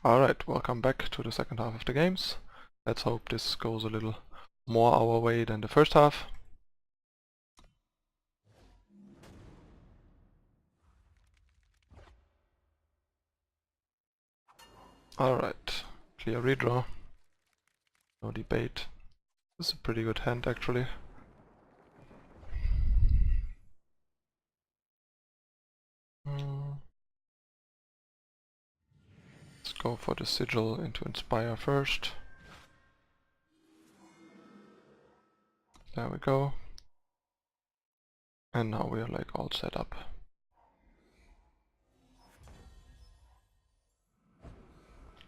Alright, welcome back to the second half of the games. Let's hope this goes a little more our way than the first half. Alright, clear redraw. No debate. This is a pretty good hand actually. Let's go for the Sigil into Inspire first. There we go. And now we are like all set up.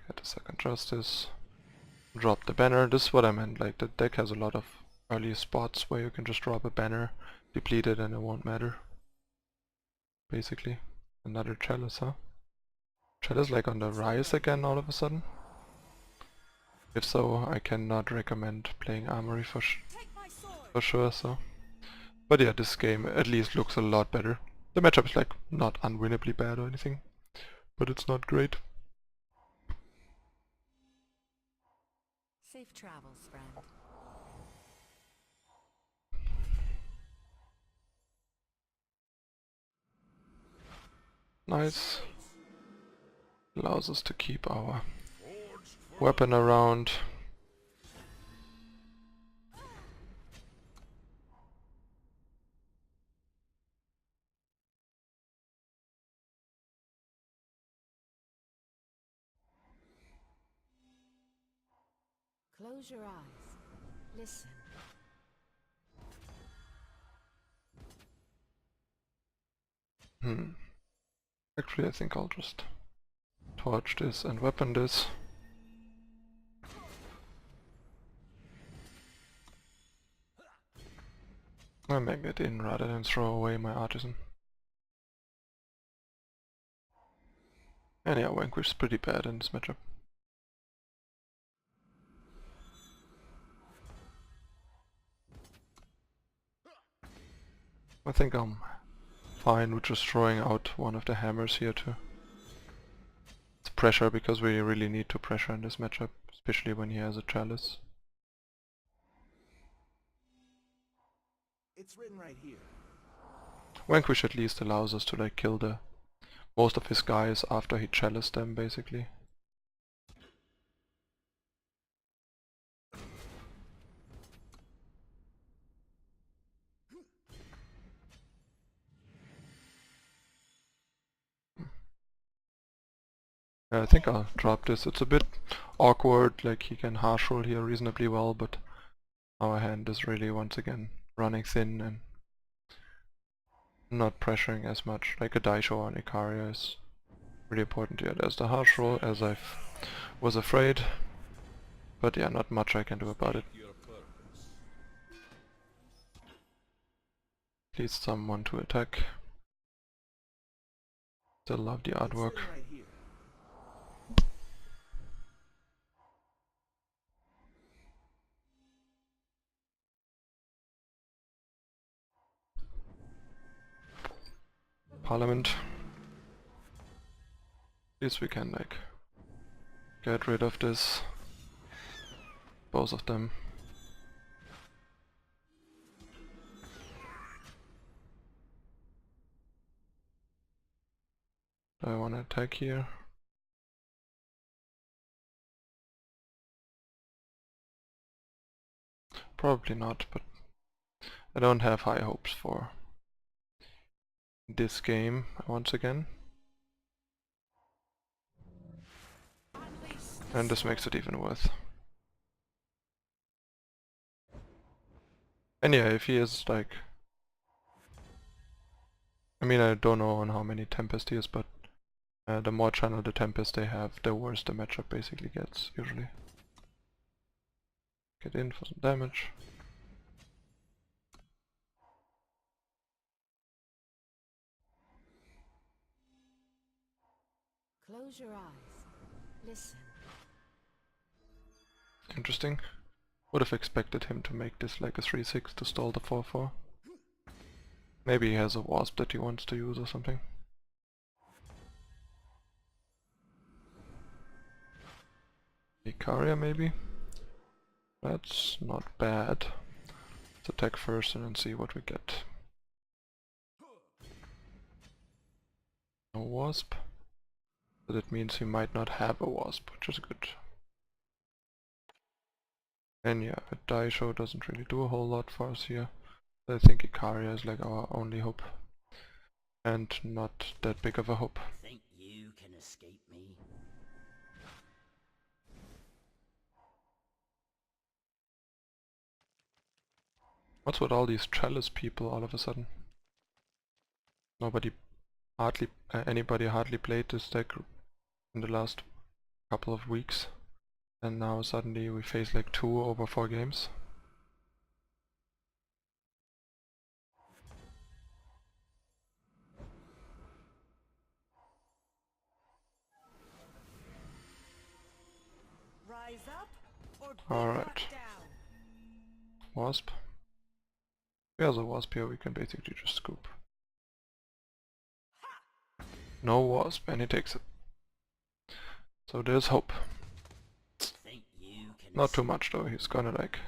Get a second Justice. Drop the banner. This is what I meant, like the deck has a lot of early spots where you can just drop a banner, deplete it and it won't matter. Basically. Another Chalice, huh? Chalice like on the rise again all of a sudden? If so, I cannot recommend playing Armory for sure, so. But yeah, this game at least looks a lot better. The matchup is like not unwinnably bad or anything, but it's not great. Safe travels, friend. Nice. Allows us to keep our weapon around. Close your eyes. Listen. Actually, I think I'll just torch this and weapon this. I make it in rather than throw away my Artisan. And yeah, Vanquish is pretty bad in this matchup. I think I'm fine with just throwing out one of the hammers here to pressure, because we really need to pressure in this matchup, especially when he has a Chalice. It's written right here. Vanquish at least allows us to like kill the most of his guys after he Chalice them, basically. I think I'll drop this. It's a bit awkward, like he can harsh roll here reasonably well, but our hand is really once again running thin and not pressuring as much. Like a Daisho or an Icaria is really important here. There's the harsh roll, as I was afraid, but yeah, not much I can do about it. At least someone to attack. Still love the artwork. Parliament. At least we can like get rid of this. Both of them. Do I want to attack here? Probably not, but I don't have high hopes for this game once again. And this makes it even worse. And yeah, if he is like... I mean, I don't know on how many Tempest he is, but the more channel the Tempest they have, the worse the matchup basically gets, usually. Get in for some damage. Close your eyes. Listen. Interesting. Would have expected him to make this like a 3-6 to stall the 4-4. Maybe he has a Wasp that he wants to use or something. Icaria maybe? That's not bad. Let's attack first and then see what we get. No wasp. So that means we might not have a wasp, which is good. And yeah, a Daisho doesn't really do a whole lot for us here. I think Icaria is like our only hope. And not that big of a hope. Think you can escape me? What's with all these chalice people all of a sudden? Anybody hardly played this deck in the last couple of weeks. And now suddenly we face like 2 over 4 games. Rise up or be Alright. knocked down. Wasp. There's a wasp here, we can basically just scoop. No wasp, and he takes it. So there's hope. Think you can Not too much though, he's gonna like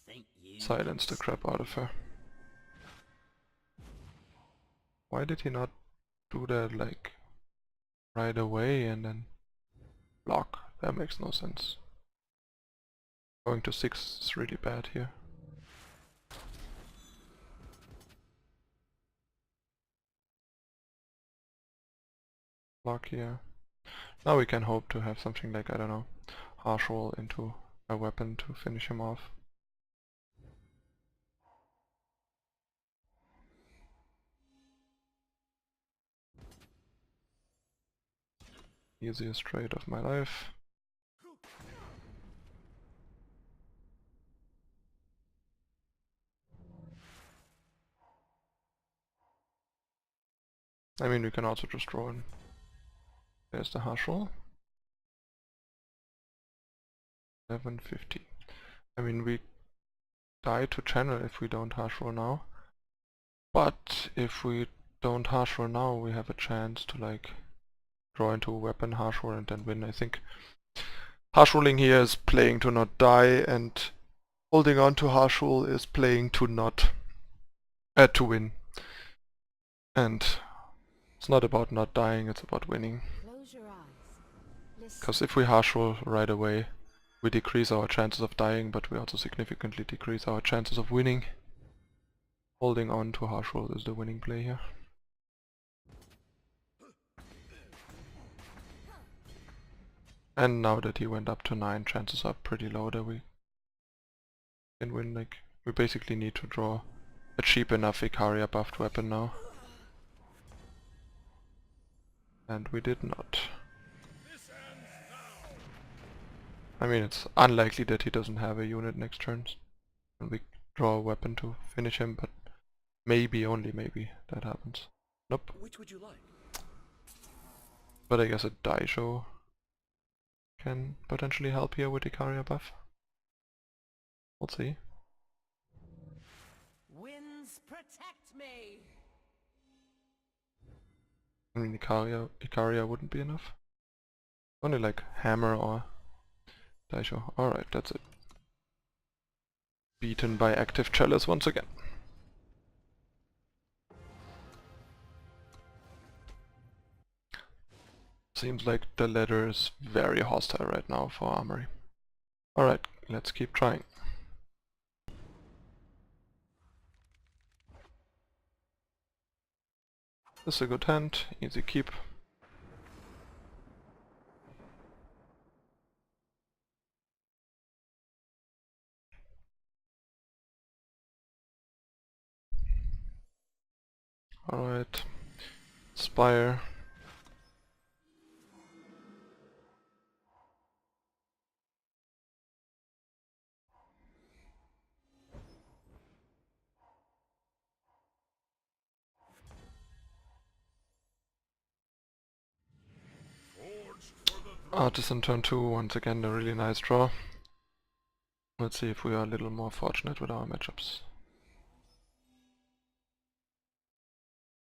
Think you silence the crap out of her. Why did he not do that like right away and then block? That makes no sense. Going to 6 is really bad here. Block here. Now we can hope to have something like, I don't know, harsh roll into a weapon to finish him off. Easiest trade of my life. I mean, we can also just draw in. There's the harsh roll. 750. I mean, we die to channel if we don't harsh roll now. But if we don't harsh roll now, we have a chance to like draw into a weapon, harsh roll, and then win. I think harsh rolling here is playing to not die, and holding on to harsh roll is playing to not to win. And it's not about not dying, it's about winning. Close your eyes. Listen. Because if we harsh roll right away, we decrease our chances of dying, but we also significantly decrease our chances of winning. Holding on to harsh roll is the winning play here. And now that he went up to 9, chances are pretty low that we can win. Like, we basically need to draw a cheap enough Icaria buffed weapon now. And we did not. I mean, it's unlikely that he doesn't have a unit next turn. And we draw a weapon to finish him, but maybe, only maybe, that happens. Nope. Which would you like? But I guess a Daisho can potentially help here with Icaria buff. We'll see. Winds protect me. I mean, Icaria wouldn't be enough. Only like Hammer or Daisho. Alright, that's it. Beaten by active Chalice once again. Seems like the ladder is very hostile right now for Armory. Alright, let's keep trying. This is a good hand, easy keep. Alright, Spire. Artisan turn 2, once again a really nice draw. Let's see if we are a little more fortunate with our matchups.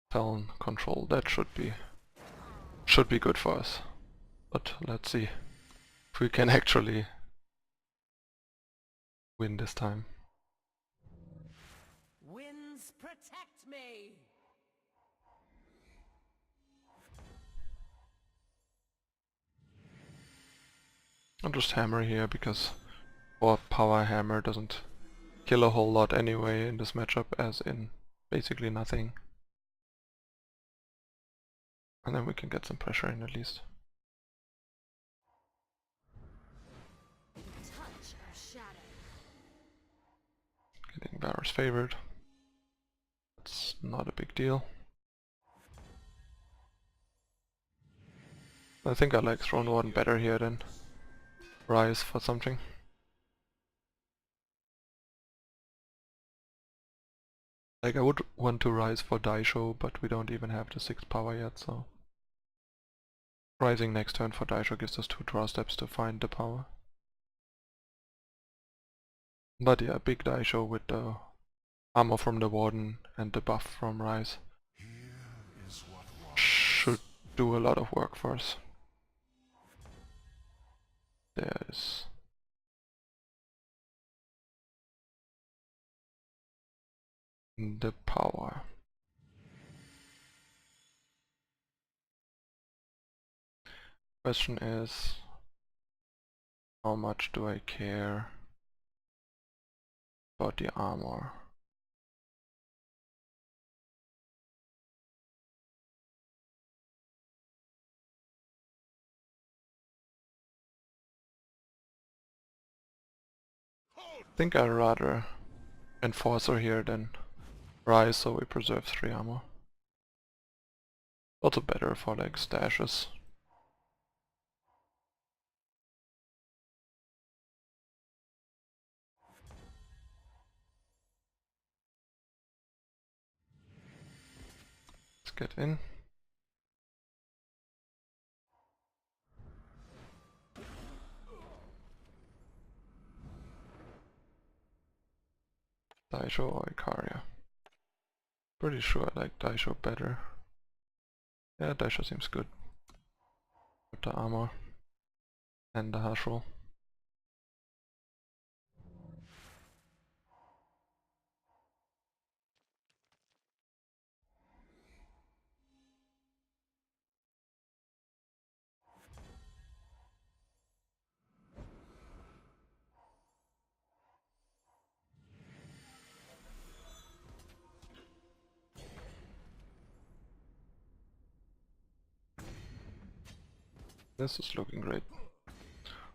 Talon control, that should be should be good for us. But let's see if we can actually win this time. Winds protect me. I'll just hammer here because our power hammer doesn't kill a whole lot anyway in this matchup, as in basically nothing. And then we can get some pressure in at least. Touch of shadow. Getting Varus favored. It's not a big deal. I think I like Throne Warden better here than Rise for something. Like I would want to Rise for Daisho, but we don't even have the 6th power yet, so Rising next turn for Daisho gives us 2 draw steps to find the power. But yeah, big Daisho with the armor from the Warden and the buff from Rise should do a lot of work for us. There's the power. Question is, how much do I care about the armor? I think I'd rather Enforcer here than Rise, so we preserve 3 armor. Also better for like stashes. Let's get in. Daisho or Icaria? Pretty sure I like Daisho better. Yeah, Daisho seems good. With the armor and the hash roll. This is looking great.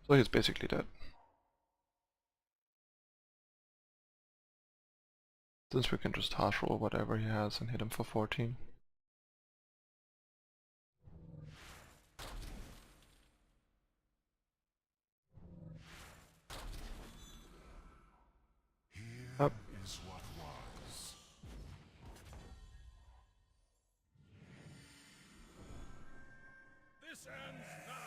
So he's basically dead. Since we can just hash roll whatever he has and hit him for 14. Up. This ends now.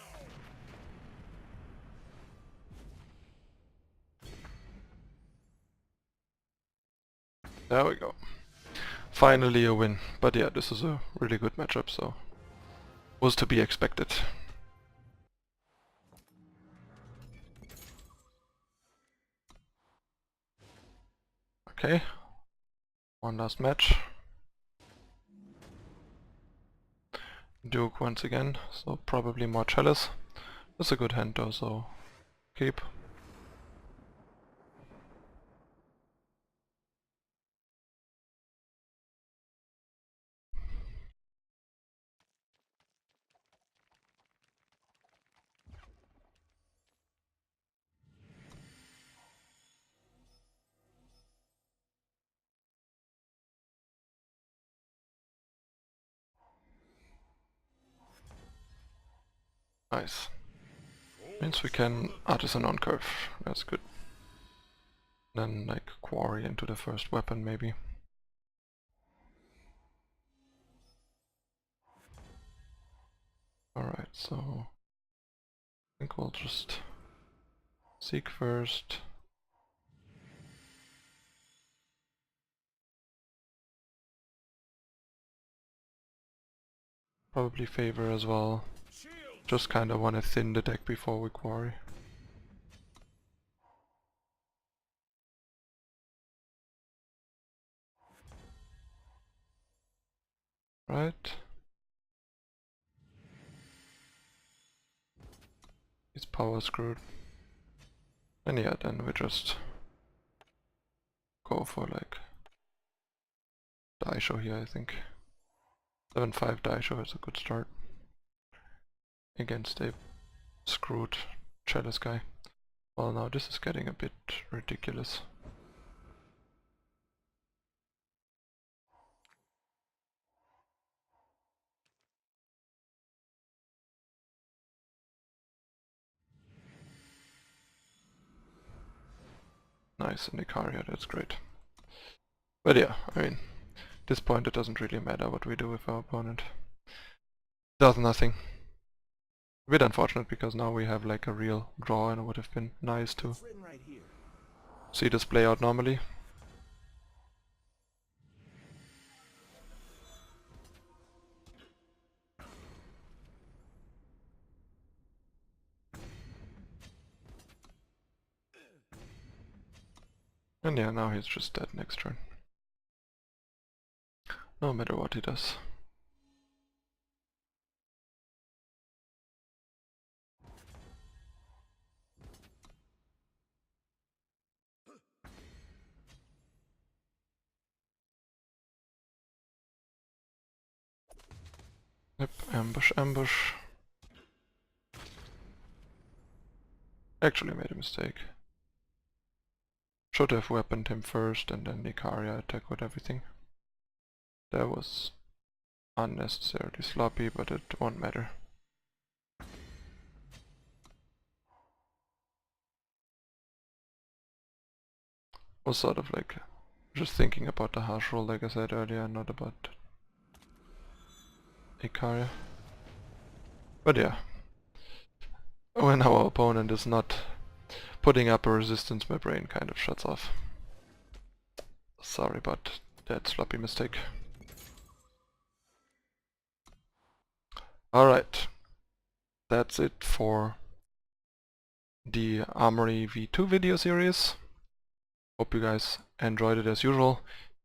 There we go. Finally a win. But yeah, this is a really good matchup, so was to be expected. Okay, one last match. Duke once again, so probably more Chalice. That's a good hand though, so keep. Nice. Means we can Artisan on curve. That's good. Then like Quarry into the first weapon maybe. Alright, so I think we'll just seek first. probably favor as well. Shield. Just kinda wanna thin the deck before we quarry. Right. He's power screwed. And yeah, then we just go for like Daisho here, I think. 7-5 Daisho is a good start against a screwed Chalice guy. Well, now this is getting a bit ridiculous. Nice, in Icaria, that's great. But yeah, I mean, at this point it doesn't really matter what we do with our opponent. Does nothing. A bit unfortunate because now we have like a real draw, and it would have been nice to see this play out normally. And yeah, now he's just dead next turn. No matter what he does. Yep, ambush, ambush. Actually made a mistake. Should have weaponed him first and then Icaria attack with everything. That was unnecessarily sloppy, but it won't matter. Was sort of like just thinking about the harsh roll, like I said earlier, not about Icaria. But yeah, when our opponent is not putting up a resistance, my brain kind of shuts off. Sorry about that sloppy mistake. Alright, that's it for the Armory V2 video series. Hope you guys enjoyed it as usual,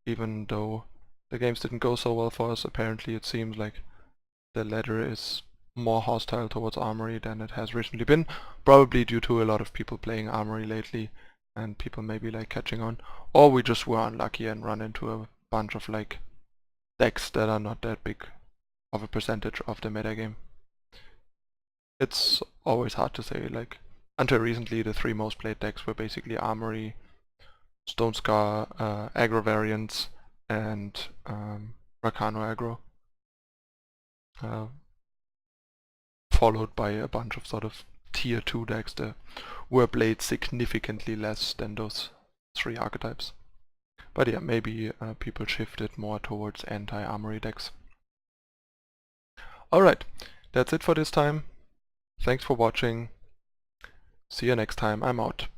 even though the games didn't go so well for us. Apparently it seems like the ladder is more hostile towards Armory than it has recently been, probably due to a lot of people playing Armory lately and people maybe like catching on, or we just were unlucky and run into a bunch of like decks that are not that big of a percentage of the metagame. It's always hard to say, like until recently the three most played decks were basically Armory, Stonescar aggro variants, and Rakano aggro. Followed by a bunch of sort of tier 2 decks that were played significantly less than those three archetypes. But yeah, maybe people shifted more towards anti-armory decks. Alright, that's it for this time. Thanks for watching. See you next time. I'm out.